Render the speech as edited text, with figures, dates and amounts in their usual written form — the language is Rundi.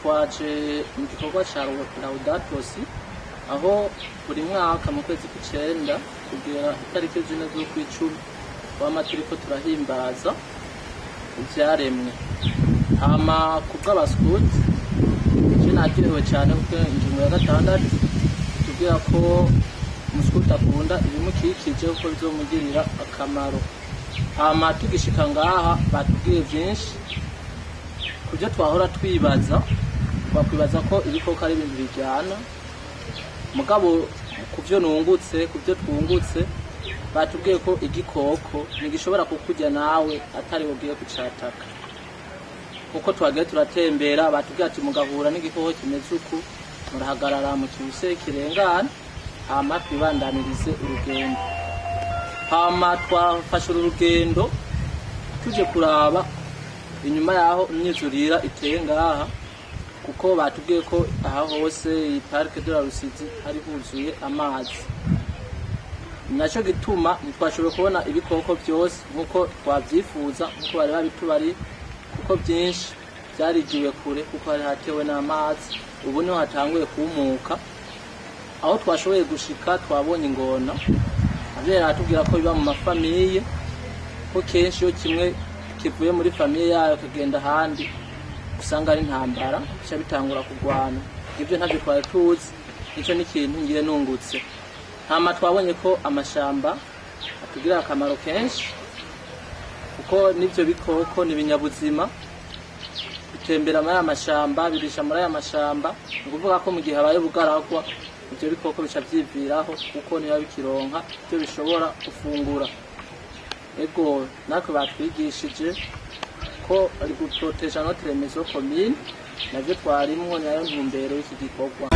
twaje mu gikorwa cya Laudato Si aho buri mwaka mu kwezi kw'icenda kugera itariki zine z'ukw'icumi twama turiko turahimbaza ivyaremwe. Hama kubw'abaskuti je nakiriwe cane kuko ingingo ya gatandatu tubwira ko umuskuti akunda ibimukikije kuko bizomugirira akamaro. Hama tugishika ngaha batubwiye vyinshi kuvyo twahora twakwibaza ko ibikoko ari ibintu bijyana, mugabo kuvyo nungutse kuvyo twungutse batubwiye ko igikoko ntigishobora kukurya nawe atari ugiye kucataka. Kuko twagiye turatembera batubwiye ati mugahura n'igikoko kimeze uku murahagarara mu kibuse kirengana hama twibandanirize urugendo. Hama twafashe urugendo tuje kuraba inyuma yaho imyuzurira iteye ngaha, kuko batubwiye ko aha hose iyi parike de la Rusizi hari huzuye amazi. Naco gituma ntitwashoboye kubona ibikoko byose nkuko twavyifuza, nkuko bari babitubari, kuko byinshi byarigiwe kure kuko hari hatewe n'amazi. Ubu niho hatanguye kumuka. Aho twashoboye gushika twabonye ingona, abera atubwira ko biba mu mafamiye, ko kenshi yo kimwe kivuye muri famiye yayo kagenda handi usanga ari ntambara cyo bitangura kugwana. Ibyo ntavyo twari tuzi, nico n'ikintu ngire nungutse. Hama twabonye ko amashamba atugirira akamaro kenshi, kuko nivyo bikoko ni binyabuzima bitembera muri aya mashamba, birisha muri aya mashamba. Ni ukuvuga ko mu gihe habaye bugaragwa ivyo bikoko bica vyiviraho kuko niba bikironka ivyo bishobora gufungura. Ego natwe batwigishije ko ari guproteja notre maison commune, navyo twarimwo nayo ntumbero y'iki gikorwa.